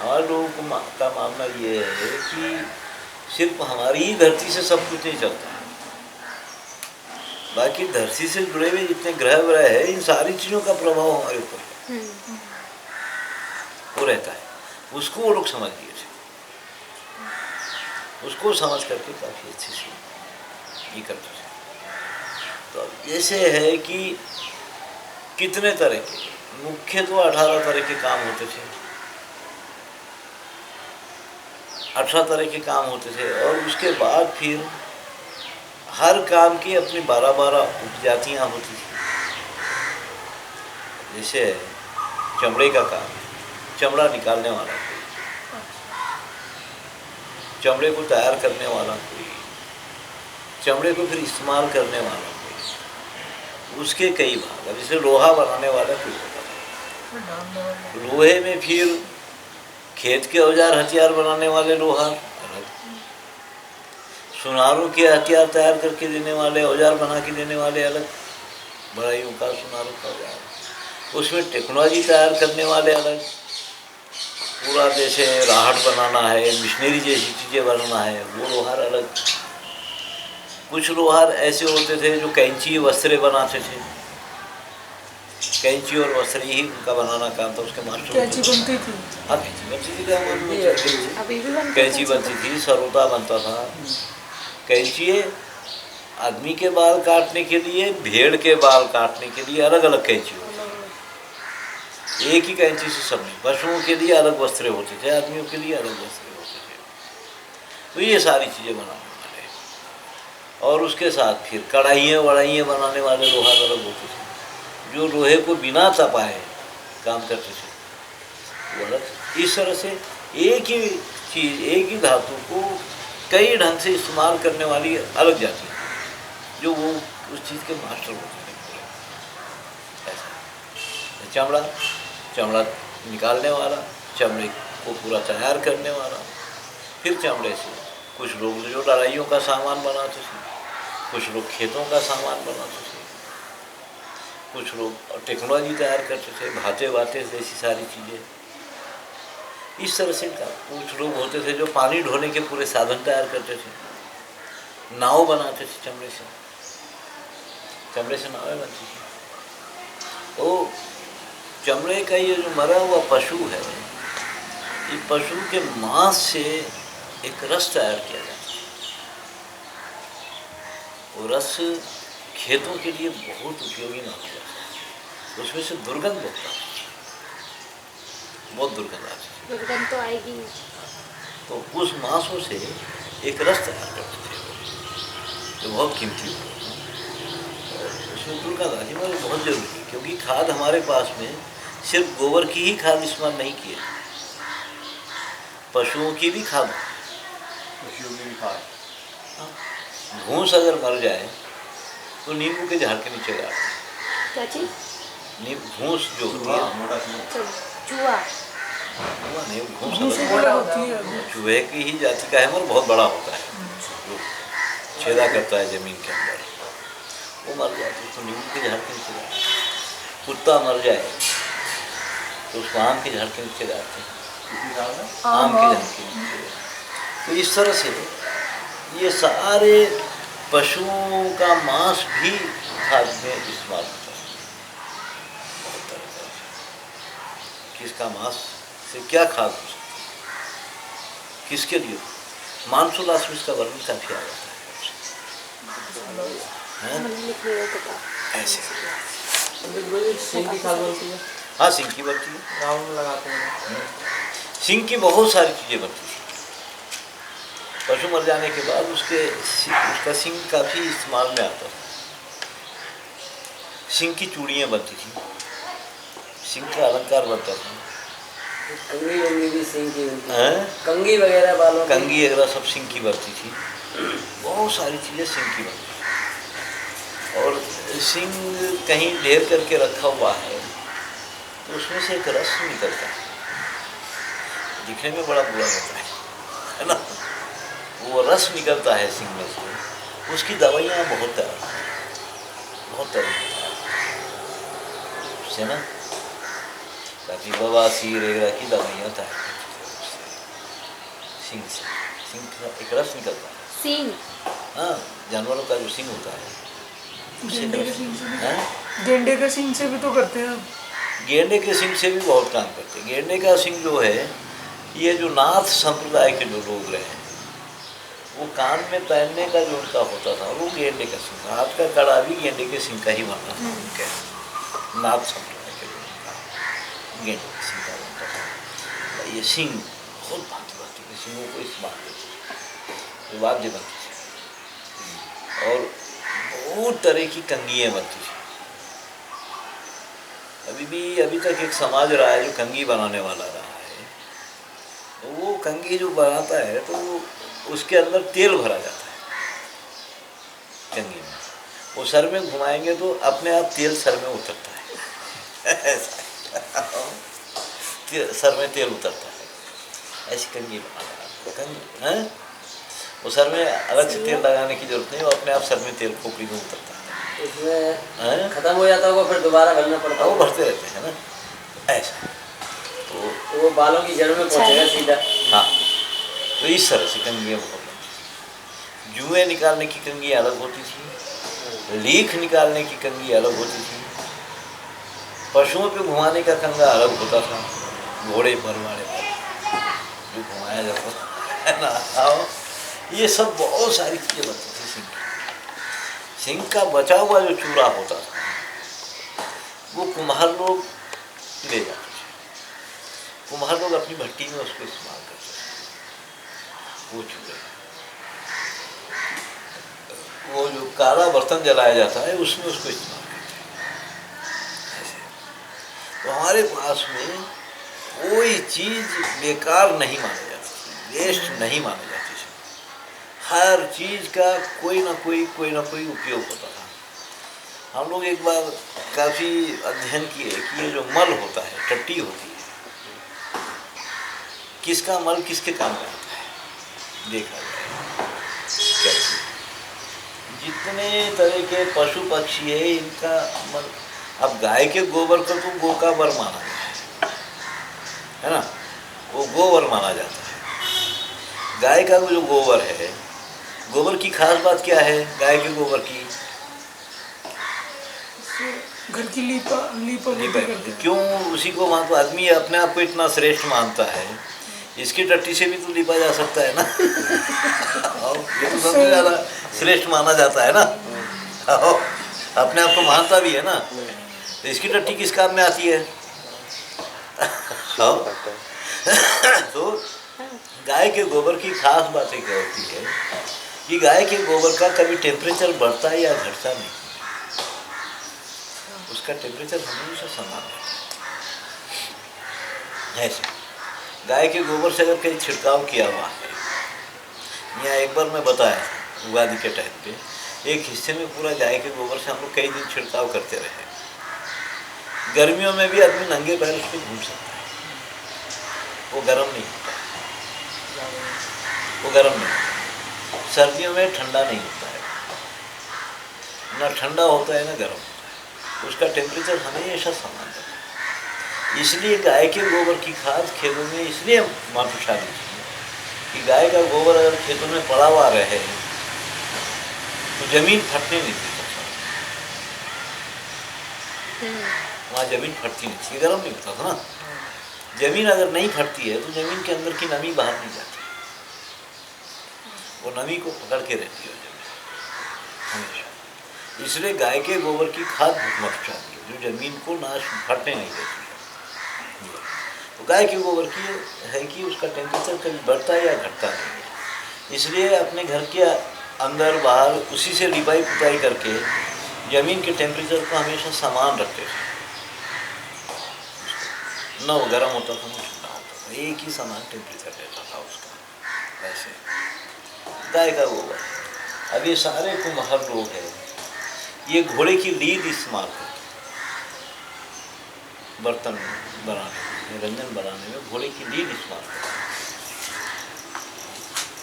हमारे लोगों को का मानना ये है कि सिर्फ हमारी ही धरती से सब कुछ नहीं चलता है, बाकी धरती से जुड़े हुए जितने ग्रह व्रह है इन सारी चीज़ों का प्रभाव हमारे ऊपर वो रहता है। उसको वो लोग समझ लिए थे, उसको समझ करके काफ़ी अच्छे से ये करते थे। तो अब जैसे है कि कितने तरह के, मुख्य तो 18 तरह के काम होते थे, 18 तरह के काम होते थे। और उसके बाद फिर हर काम की अपनी 12-12 उपजातियाँ होती थी। जैसे चमड़े का काम, चमड़ा निकालने वाला कोई, चमड़े को तैयार करने वाला कोई, चमड़े को फिर इस्तेमाल करने वाला कोई, उसके कई भाग। अब जैसे लोहा बनाने वाला कोई होता था, लोहे में फिर खेत के औजार हथियार बनाने वाले लोहा अलग, सुनारों के हथियार तैयार करके देने वाले, औजार बना के देने वाले अलग, बढ़ाइयों का सुनारों का औजार, उसमें टेक्नोलॉजी तैयार करने वाले अलग, पूरा जैसे राहट बनाना है, मिशनरी जैसी चीज़ें बनाना है वो लोहार अलग। कुछ लोहार ऐसे होते थे जो कैंची वस्त्रें बनाते थे, कैंची और वस्त्र ही उनका बनाना काम था, उसके मास्टर कैंची बनती थी। हाँ कैंची बनती थी, कैंची बनती थी, सरोता बनता था। कैंची आदमी के बाल काटने के लिए, भेड़ के बाल काटने के लिए अलग अलग कैंची होती थी, एक ही कैंची से सब नहीं। पशुओं के लिए अलग वस्त्र होते थे, आदमियों के लिए अलग वस्त्र होते थे। तो ये सारी चीज़ें बनाने वाले, और उसके साथ फिर कढ़ाइयाँ वढ़ाइयाँ बनाने वाले लोहार अलग होते थे, जो लोहे को बिना तपाए काम करते थे वो अलग। इस तरह से एक ही चीज़, एक ही धातु को कई ढंग से इस्तेमाल करने वाली अलग जाति है, जो वो उस चीज़ के मास्टर होते हैं। ऐसा चमड़ा, चमड़ा निकालने वाला, चमड़े को पूरा तैयार करने वाला, फिर चमड़े से कुछ लोग जो लड़ाइयों का सामान बनाते थे, कुछ लोग खेतों का सामान बनाते थे, कुछ लोग टेक्नोलॉजी तैयार करते थे, भाते वाते जैसी सारी चीज़ें। इस तरह से का कुछ लोग होते थे जो पानी ढोने के पूरे साधन तैयार करते थे, नाव बनाते थे चमड़े से, चमड़े से नावें बनती थी। तो चमड़े का ये जो मरा हुआ पशु है, ये पशु के मांस से एक रस तैयार किया जाता है। वो रस खेतों के लिए बहुत उपयोगी माना जाता है, उसमें से दुर्गंध बहुत आती है, बहुत दुर्गंध आती है। दुर्गंध तो आएगी। तो उस मांसों से एक रस तैयार करते थे जो बहुत कीमती होता है, और उसमें दुर्गंध आती है बहुत जरूरी है, क्योंकि खाद हमारे पास में सिर्फ गोबर की ही खाद इस्तेमाल नहीं की है, पशुओं की भी खाद, पशुओं की भी खाद। भूस अगर मर जाए तो नींबू के झाड़ के नीचे गाड़ते हैं। क्या चीज़? भूस जो होती है, मोटा चूहा। नहीं, भूस चूहे की ही जाति का है, मगर बहुत बड़ा होता है, जो छेदा करता है जमीन के अंदर, वो मर जाए तो नींबू के झाड़ के नीचे गाड़ते हैं। कुत्ता मर जाए तो उसको आम के झाड़ के नीचे गाड़ते हैं, आम के झाड़ के नीचे। तो इस तरह से ये सारे पशुओं का मांस भी खाद में इस्तेमाल होता है, बहुत तरह से। किसका मांस से क्या खाद हो सकता है, किसके लिए? मानसोल्लास में इसका वर्णन काफी आ जाता है। ऐसे सिंह की खाद बनती है। हाँ, सिंह की बनती है, गाँव में लगाते हैं। सिंह की बहुत सारी चीज़ें बनती हैं। पशु मर जाने के बाद उसका सिंह काफ़ी इस्तेमाल में आता था। सिंह की चूड़ियाँ बनती थी, सिंह का अलंकार बनता था, कंगी वंगी भी सिंह की बनती है, हैं? कंगी वगैरह बालों की। कंगी वगैरह सब सिंह की बनती थी, बहुत सारी चीज़ें सिंह की बनती थी। और सिंह कहीं ढेर करके रखा हुआ है तो उसमें से एक रस निकलता है, दिखने में बड़ा बुरा होता है ना। वो रस निकलता है सिंह में से, उसकी दवाइयाँ बहुत तरह से ना, ताकि बवासीर वगैरह की दवाइयाँ तैयार करती सिंग से, सिंग का एक रस निकलता है। सिंग। हाँ, जानवरों का जो सिंग होता है उससे गेंडे के रस- सिंग से भी हाँ? गेंडे के सिंग से भी तो करते हैं आप। गेंडे के सिंग से भी बहुत काम करते हैं। गेंडे का सिंग जो है, ये जो नाथ संप्रदाय के जो लोग रहे हैं, वो कान में पहनने का जो उनका होता था वो गेंडे का सिंग, हाथ का कड़ा भी गेंडे के सिंग का ही बनता था उनके। नाथ संप्रदाय के लोगों का गेंडे के सिंग का बनता था। ये सिंग बहुत भांति भांति के सिंगों को इस्तेमाल करते थे, वाद्य बनते थे और बहुत तरह की कंघियाँ बनती थी। अभी तक एक समाज रहा है जो कंघी बनाने वाला रहा है, तो वो कंघी जो बनाता है तो उसके अंदर तेल भरा जाता है कंघी में, वो सर में घुमाएंगे तो अपने आप तेल सर में उतरता है सर में तेल उतरता है, ऐसी कंघी बनाना है। वो सर में अलग से तेल लगाने की जरूरत नहीं, वो अपने आप सर में तेल खोपड़ी में उतरता है। इसमें खत्म हो जाता होगा, फिर दोबारा भरना पड़ता वो होगा। भरते रहते हैं ना ऐसा। तो वो बालों की जड़ में पहुंचेगा सीधा। हाँ, तो इस तरह से कंघियाँ बहुत बनती थी। जुएँ निकालने की कंघी अलग होती थी, लीख निकालने की कंघी अलग होती थी, पशुओं पे घुमाने का कंघा अलग होता था, घोड़े पर वाले पर जो घुमाया जाता है ना। हाँ, ये सब बहुत सारी चीज़ें बनती थी सिंह की। सिंह का बचा हुआ जो चूरा होता था वो कुम्हार लोग ले जाते थे, कुम्हार लोग अपनी भट्टी में उसको इस्तेमाल करते थे। वो चूरे, वो जो काला बर्तन जलाया जाता है उसमें उसको इस्तेमाल करते हैं ऐसे। तो हमारे पास में कोई चीज़ बेकार नहीं मानी जाती थी, वेस्ट नहीं मानी जाती थी। हर चीज़ का कोई ना कोई उपयोग होता था। हम लोग एक बार काफ़ी अध्ययन किए कि ये जो मल होता है, टट्टी होती है, किसका मल किसके काम में आता है देखा जाए। कैसे जितने तरह के पशु पक्षी है इनका मल, अब गाय के गोबर को तो गो का वर माना जाता है ना, वो गोबर माना जाता है। गाय का जो गोबर है, गोबर की खास बात क्या है गाय के गोबर की? घर की लीपा करते हैं। क्यों उसी को मान, तो आदमी अपने आप को इतना श्रेष्ठ मानता है, इसकी टट्टी से भी तो लीपा जा सकता है ना ये तो सबसे ज़्यादा श्रेष्ठ माना जाता है ना, अपने आप को मानता भी है ना। तो इसकी टट्टी किस काम में आती है? तो गाय के गोबर की खास बातें क्या होती है कि गाय के गोबर का कभी टेम्परेचर बढ़ता है या घटता नहीं, उसका टेम्परेचर हमेशा समान है। ऐसे गाय के गोबर से अगर कहीं छिड़काव किया हुआ है, यहाँ एक बार मैं बताया उगादी के टाइम पे एक हिस्से में पूरा गाय के गोबर से हम लोग कई दिन छिड़काव करते रहे। गर्मियों में भी आदमी नंगे पैर उस पर घूम सकता है, वो गर्म नहीं होता, वो गर्म नहीं होता। सर्दियों में ठंडा नहीं होता है, ना ठंडा होता है ना गर्म होता है, उसका टेम्परेचर हमेशा समान रहता है। इसलिए गाय के गोबर की खाद खेतों में इसलिए मातृशाली कि गाय का गोबर अगर खेतों में पड़ा हुआ रहे तो जमीन फटने नहीं देती, वहाँ जमीन फटती नहीं थी, गर्म नहीं होता था ना। जमीन अगर नहीं फटती है तो जमीन के अंदर की नमी बाहर नहीं जाती, वो नमी को पकड़ के रहती है जमीन हमेशा। इसलिए गाय के गोबर की खाद बहुत मात्रा जो जमीन को नाश फटने नहीं देती है। तो गाय के गोबर की है कि उसका टेम्परेचर कभी बढ़ता है या घटता नहीं है। इसलिए अपने घर के अंदर बाहर उसी से लिपाई पुताई करके ज़मीन के टेम्परेचर को हमेशा समान रखते थे, न वो गर्म होता था न ठंडा होता था, एक ही समान टेम्परेचर रहता था उसका। वैसे गाय का गोबर, अब ये सारे कुम्हार लोग हैं, ये घोड़े की लीद इस्तेमाल करते बर्तन बनाने में, व्यंजन बनाने में घोड़े की लीद इस्तेमाल करते।